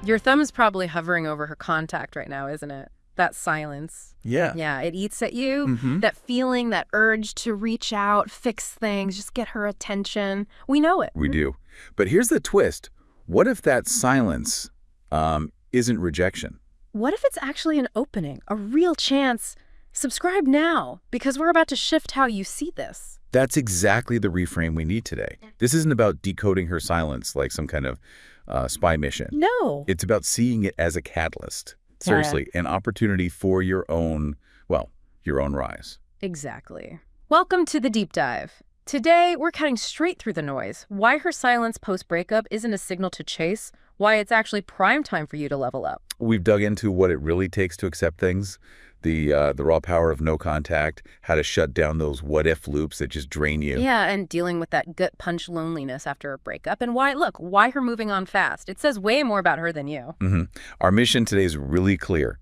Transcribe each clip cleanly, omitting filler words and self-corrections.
Your thumb is probably hovering over her contact right now, isn't it? That silence. Yeah. Yeah, it eats at you. Mm-hmm. That feeling, that urge to reach out, fix things, just get her attention. We know it. We do. But here's the twist. What if that silence isn't rejection? What if it's actually an opening, a real chance? Subscribe now, because we're about to shift how you see this. That's exactly the reframe we need today. This isn't about decoding her silence like some kind of spy mission. No. It's about seeing it as a catalyst. Seriously, an opportunity for your own rise. Exactly. Welcome to the deep dive. Today, we're cutting straight through the noise. Why her silence post-breakup isn't a signal to chase, why it's actually prime time for you to level up. We've dug into what it really takes to accept things, the raw power of no contact, how to shut down those what-if loops that just drain you. Yeah, and dealing with that gut punch loneliness after a breakup, and why her moving on fast. It says way more about her than you. Mm-hmm. Our mission today is really clear.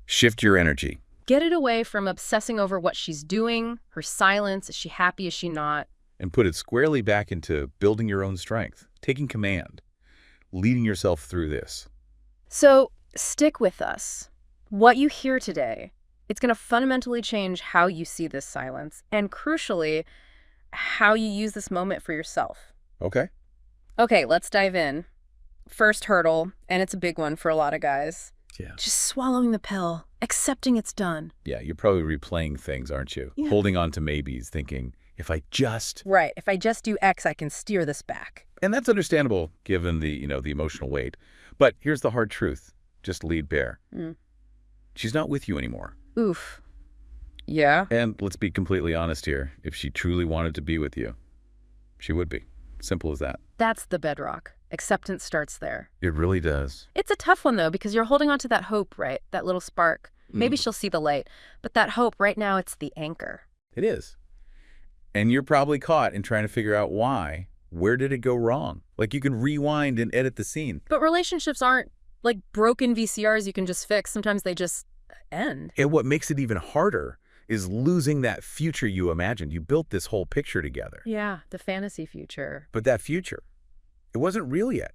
Shift your energy. Get it away from obsessing over what she's doing, her silence, is she happy, is she not? And put it squarely back into building your own strength, taking command, leading yourself through this. So stick with us. What you hear today, it's going to fundamentally change how you see this silence, and crucially, how you use this moment for yourself. Okay. Okay, let's dive in. First hurdle, and it's a big one for a lot of guys. Yeah. Just swallowing the pill, accepting it's done. Yeah, you're probably replaying things, aren't you? Yeah. Holding on to maybes, thinking, if I just... Right, if I just do X, I can steer this back. And that's understandable given the emotional weight. But here's the hard truth. Just lead bare. She's not with you anymore. Oof. Yeah? And let's be completely honest here. If she truly wanted to be with you, she would be. Simple as that. That's the bedrock. Acceptance starts there. It really does. It's a tough one, though, because you're holding on to that hope, right? That little spark. Maybe she'll see the light. But that hope, right now, it's the anchor. It is. And you're probably caught in trying to figure out why. Where did it go wrong? Like you can rewind and edit the scene. But relationships aren't like broken VCRs you can just fix. Sometimes they just end. And what makes it even harder is losing that future you imagined. You built this whole picture together. Yeah, the fantasy future. But that future, it wasn't real yet.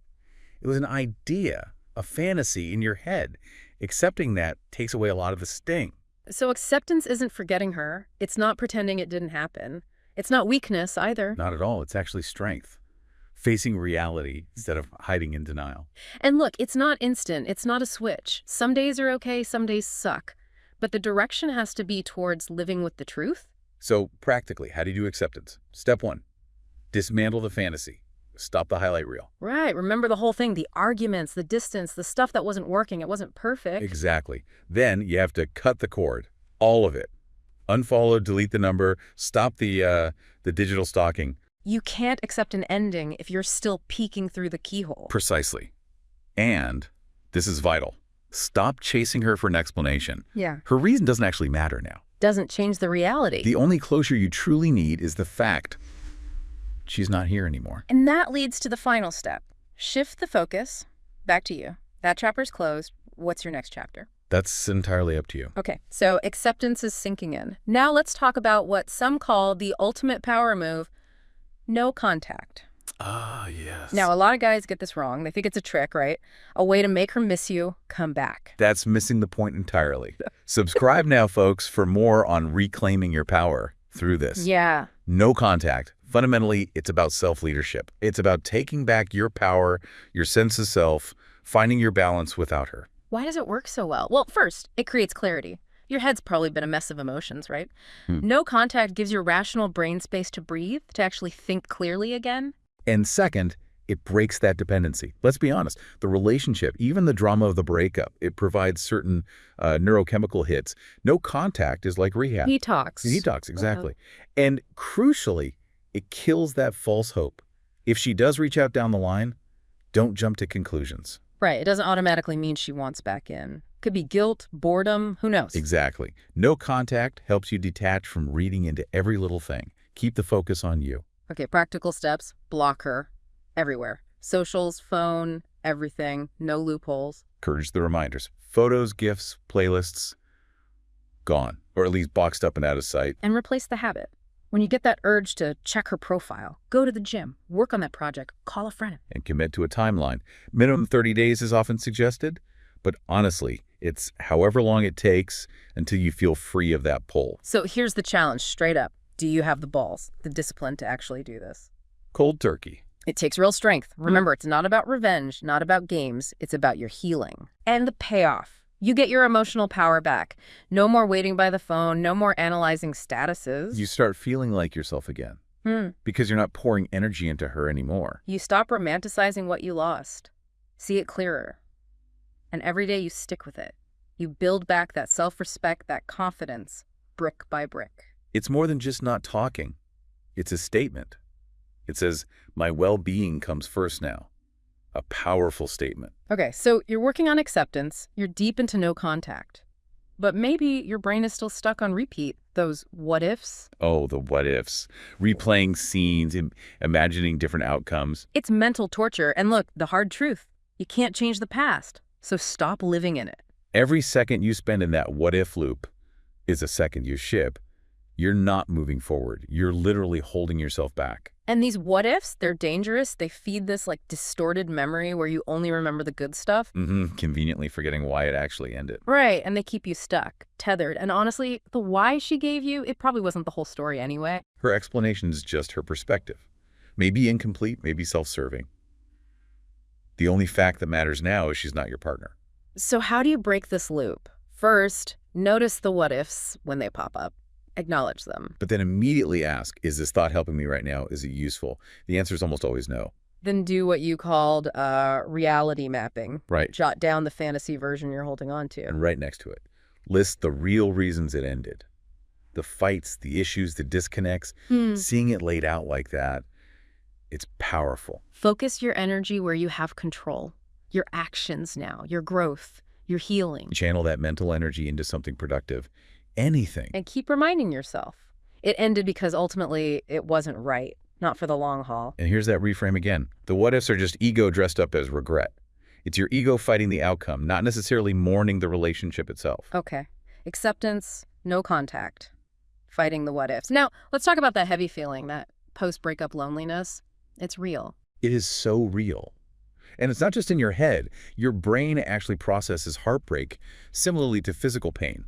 It was an idea, a fantasy in your head. Accepting that takes away a lot of the sting. So acceptance isn't forgetting her. It's not pretending it didn't happen. It's not weakness either. Not at all. It's actually strength. Facing reality instead of hiding in denial. And look, it's not instant. It's not a switch. Some days are okay, some days suck. But the direction has to be towards living with the truth. So practically, how do you do acceptance? Step 1, dismantle the fantasy. Stop the highlight reel. Right. Remember the whole thing, the arguments, the distance, the stuff that wasn't working. It wasn't perfect. Exactly. Then you have to cut the cord, all of it. Unfollow, delete the number, stop the digital stalking. You can't accept an ending if you're still peeking through the keyhole. Precisely. And this is vital. Stop chasing her for an explanation. Yeah. Her reason doesn't actually matter now. Doesn't change the reality. The only closure you truly need is the fact she's not here anymore. And that leads to the final step. Shift the focus. Back to you. That chapter's closed. What's your next chapter? That's entirely up to you. Okay, so acceptance is sinking in. Now let's talk about what some call the ultimate power move, no contact. Ah, yes. Now, a lot of guys get this wrong. They think it's a trick, right? A way to make her miss you, come back. That's missing the point entirely. Subscribe now, folks, for more on reclaiming your power through this. Yeah. No contact. Fundamentally, it's about self-leadership. It's about taking back your power, your sense of self, finding your balance without her. Why does it work so well? Well, first, it creates clarity. Your head's probably been a mess of emotions, right? No contact gives your rational brain space to breathe, to actually think clearly again. And second, it breaks that dependency. Let's be honest. The relationship, even the drama of the breakup, it provides certain neurochemical hits. No contact is like rehab. Detox. Detox, exactly. And crucially, it kills that false hope. If she does reach out down the line, don't jump to conclusions. Right. It doesn't automatically mean she wants back in. Could be guilt, boredom, who knows? Exactly. No contact helps you detach from reading into every little thing. Keep the focus on you. Okay, practical steps. Block her everywhere. Socials, phone, everything. No loopholes. Purge the reminders. Photos, gifts, playlists, gone. Or at least boxed up and out of sight. And replace the habit. When you get that urge to check her profile, go to the gym, work on that project, call a friend. And commit to a timeline. Minimum 30 days is often suggested, but honestly, it's however long it takes until you feel free of that pull. So here's the challenge, straight up. Do you have the balls, the discipline to actually do this? Cold turkey. It takes real strength. Remember, it's not about revenge, not about games. It's about your healing. And the payoff. You get your emotional power back. No more waiting by the phone, no more analyzing statuses. You start feeling like yourself again because you're not pouring energy into her anymore. You stop romanticizing what you lost. See it clearer. And every day you stick with it. You build back that self-respect, that confidence, brick by brick. It's more than just not talking. It's a statement. It says, my well-being comes first now. A powerful statement. Okay, so you're working on acceptance. You're deep into no contact. But maybe your brain is still stuck on repeat. Those what ifs. Oh, the what ifs. Replaying scenes, imagining different outcomes. It's mental torture. And look, the hard truth. You can't change the past. So stop living in it. Every second you spend in that what if loop is a second you ship. You're not moving forward. You're literally holding yourself back. And these what ifs, they're dangerous. They feed this like distorted memory where you only remember the good stuff. Conveniently forgetting why it actually ended. Right, and they keep you stuck, tethered. And honestly, the why she gave you, it probably wasn't the whole story anyway. Her explanation is just her perspective. Maybe incomplete, maybe self-serving. The only fact that matters now is she's not your partner. So how do you break this loop? First, notice the what ifs when they pop up. Acknowledge them. But then immediately ask, is this thought helping me right now? Is it useful? The answer is almost always no. Then do what you called reality mapping. Right. Jot down the fantasy version you're holding on to. And right next to it, list the real reasons it ended. The fights, the issues, the disconnects. Seeing it laid out like that, it's powerful. Focus your energy where you have control. Your actions now, your growth, your healing. Channel that mental energy into something productive. Anything. And keep reminding yourself. It ended because ultimately it wasn't right, not for the long haul. And here's that reframe again. The what-ifs are just ego dressed up as regret. It's your ego fighting the outcome, not necessarily mourning the relationship itself. Okay. Acceptance, no contact. Fighting the what-ifs. Now, let's talk about that heavy feeling, that post-breakup loneliness. It's real. It is so real. And it's not just in your head. Your brain actually processes heartbreak similarly to physical pain.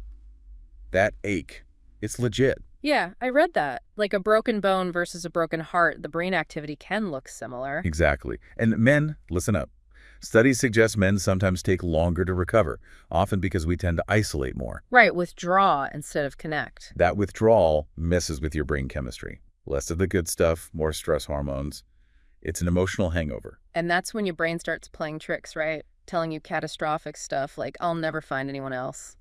That ache, it's legit. Yeah, I read that. Like a broken bone versus a broken heart, the brain activity can look similar. Exactly. And men, listen up. Studies suggest men sometimes take longer to recover, often because we tend to isolate more. Right, withdraw instead of connect. That withdrawal messes with your brain chemistry. Less of the good stuff, more stress hormones. It's an emotional hangover. And that's when your brain starts playing tricks, right? Telling you catastrophic stuff like, I'll never find anyone else.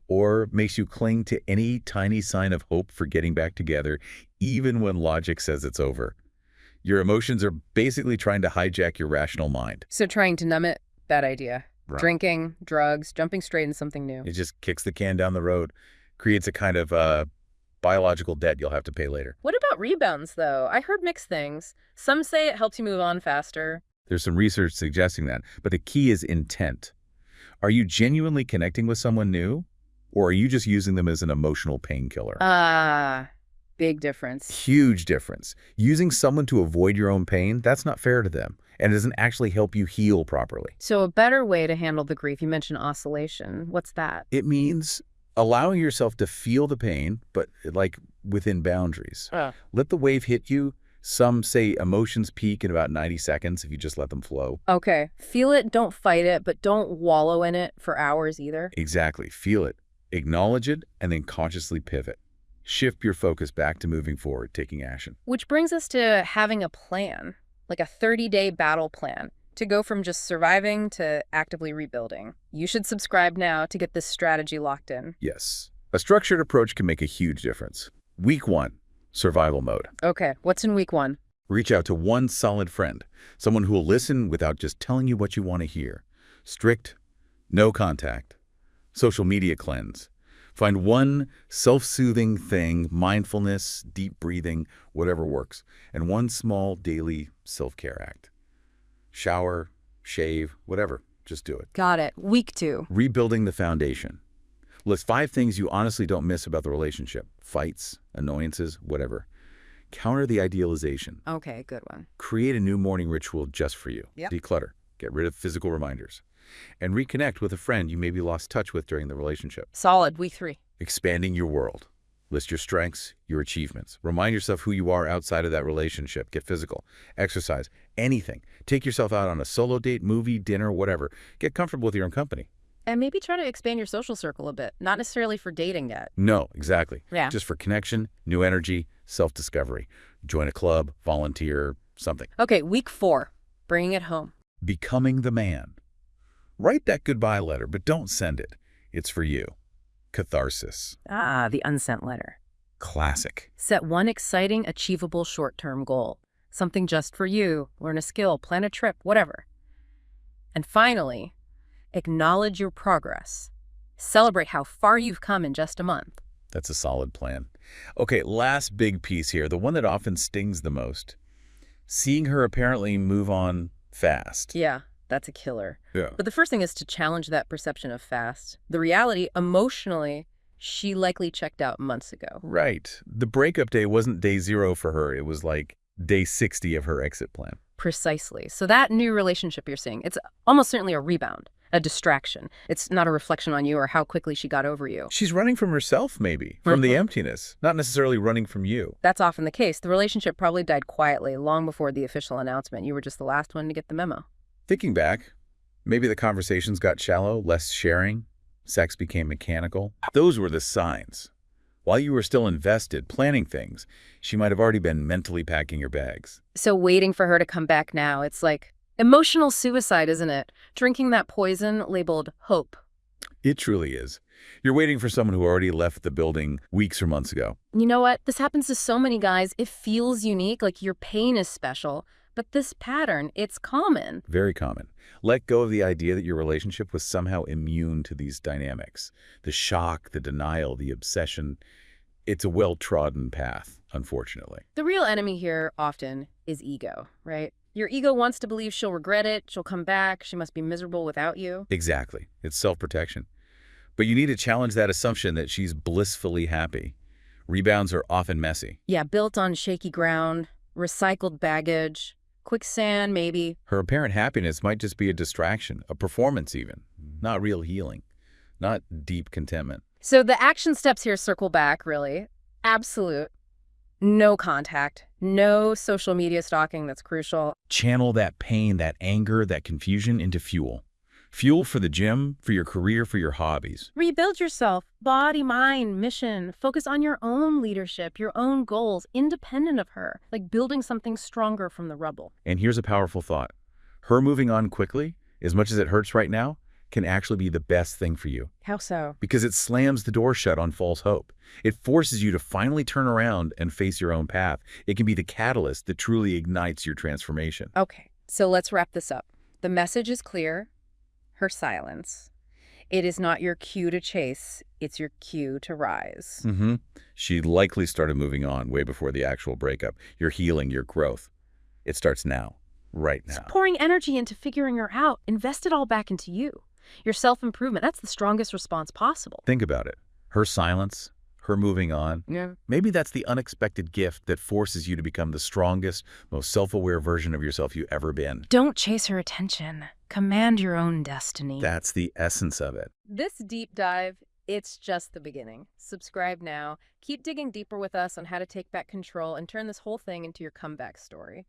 Or makes you cling to any tiny sign of hope for getting back together, even when logic says it's over. Your emotions are basically trying to hijack your rational mind. So trying to numb it, bad idea. Right. Drinking, drugs, jumping straight into something new. It just kicks the can down the road, creates a kind of biological debt you'll have to pay later. What about rebounds, though? I heard mixed things. Some say it helps you move on faster. There's some research suggesting that, but the key is intent. Are you genuinely connecting with someone new? Or are you just using them as an emotional painkiller? Big difference. Huge difference. Using someone to avoid your own pain, that's not fair to them. And it doesn't actually help you heal properly. So a better way to handle the grief, you mentioned oscillation. What's that? It means allowing yourself to feel the pain, but like within boundaries. Let the wave hit you. Some say emotions peak in about 90 seconds if you just let them flow. Okay. Feel it, don't fight it, but don't wallow in it for hours either. Exactly. Feel it. Acknowledge it, and then consciously pivot. Shift your focus back to moving forward, taking action. Which brings us to having a plan, like a 30-day battle plan, to go from just surviving to actively rebuilding. You should subscribe now to get this strategy locked in. Yes. A structured approach can make a huge difference. Week 1, survival mode. Okay, what's in week 1? Reach out to one solid friend, someone who will listen without just telling you what you want to hear. Strict, no contact. Social media cleanse. Find one self-soothing thing, mindfulness, deep breathing, whatever works, and one small daily self-care act. Shower, shave, whatever. Just do it. Got it. Week 2. Rebuilding the foundation. List 5 things you honestly don't miss about the relationship. fights, annoyances, whatever. Counter the idealization. Okay, good one. Create a new morning ritual just for you. Yep. Declutter. Get rid of physical reminders. And reconnect with a friend you maybe lost touch with during the relationship. Solid, week 3. Expanding your world. List your strengths, your achievements. Remind yourself who you are outside of that relationship. Get physical. Exercise. Anything. Take yourself out on a solo date, movie, dinner, whatever. Get comfortable with your own company. And maybe try to expand your social circle a bit. Not necessarily for dating yet. No, exactly. Yeah. Just for connection, new energy, self-discovery. Join a club, volunteer, something. Okay, week 4. Bringing it home. Becoming the man. Write that goodbye letter, but don't send it. It's for you. Catharsis. Ah, the unsent letter. Classic. Set one exciting, achievable short-term goal. Something just for you. Learn a skill, plan a trip, whatever. And finally, acknowledge your progress. Celebrate how far you've come in just a month. That's a solid plan. Okay, last big piece here, the one that often stings the most. Seeing her apparently move on fast. Yeah, that's a killer. Yeah. But the first thing is to challenge that perception of fast. The reality, emotionally, she likely checked out months ago. Right. The breakup day wasn't day 0 for her. It was like day 60 of her exit plan. Precisely. So that new relationship you're seeing, it's almost certainly a rebound, a distraction. It's not a reflection on you or how quickly she got over you. She's running from herself, maybe, from the emptiness, not necessarily running from you. That's often the case. The relationship probably died quietly long before the official announcement. You were just the last one to get the memo. Thinking back, maybe the conversations got shallow, less sharing, sex became mechanical. Those were the signs. While you were still invested, planning things, she might have already been mentally packing your bags. So waiting for her to come back now, it's like emotional suicide, isn't it? Drinking that poison labeled hope. It truly is. You're waiting for someone who already left the building weeks or months ago. You know what? This happens to so many guys. It feels unique, like your pain is special. But this pattern, it's common. Very common. Let go of the idea that your relationship was somehow immune to these dynamics. The shock, the denial, the obsession. It's a well-trodden path, unfortunately. The real enemy here often is ego, right? Your ego wants to believe she'll regret it, she'll come back, she must be miserable without you. Exactly. It's self-protection. But you need to challenge that assumption that she's blissfully happy. Rebounds are often messy. Yeah, built on shaky ground, recycled baggage, quicksand maybe. Her apparent happiness might just be a distraction, a performance even, not real healing, not deep contentment. So the action steps here circle back, really. Absolute. No contact. No social media stalking, that's crucial. Channel that pain, that anger, that confusion into fuel. Fuel for the gym, for your career, for your hobbies. Rebuild yourself. Body, mind, mission. Focus on your own leadership, your own goals, independent of her. Like building something stronger from the rubble. And here's a powerful thought. Her moving on quickly, as much as it hurts right now, can actually be the best thing for you. How so? Because it slams the door shut on false hope. It forces you to finally turn around and face your own path. It can be the catalyst that truly ignites your transformation. Okay, so let's wrap this up. The message is clear. Her silence. It is not your cue to chase, it's your cue to rise. She likely started moving on way before the actual breakup. Your healing, your growth. It starts now, right now. It's pouring energy into figuring her out. Invest it all back into you. Your self-improvement, that's the strongest response possible. Think about it. Her silence, her moving on. Yeah. Maybe that's the unexpected gift that forces you to become the strongest, most self-aware version of yourself you've ever been. Don't chase her attention. Command your own destiny. That's the essence of it. This deep dive, it's just the beginning. Subscribe now. Keep digging deeper with us on how to take back control and turn this whole thing into your comeback story.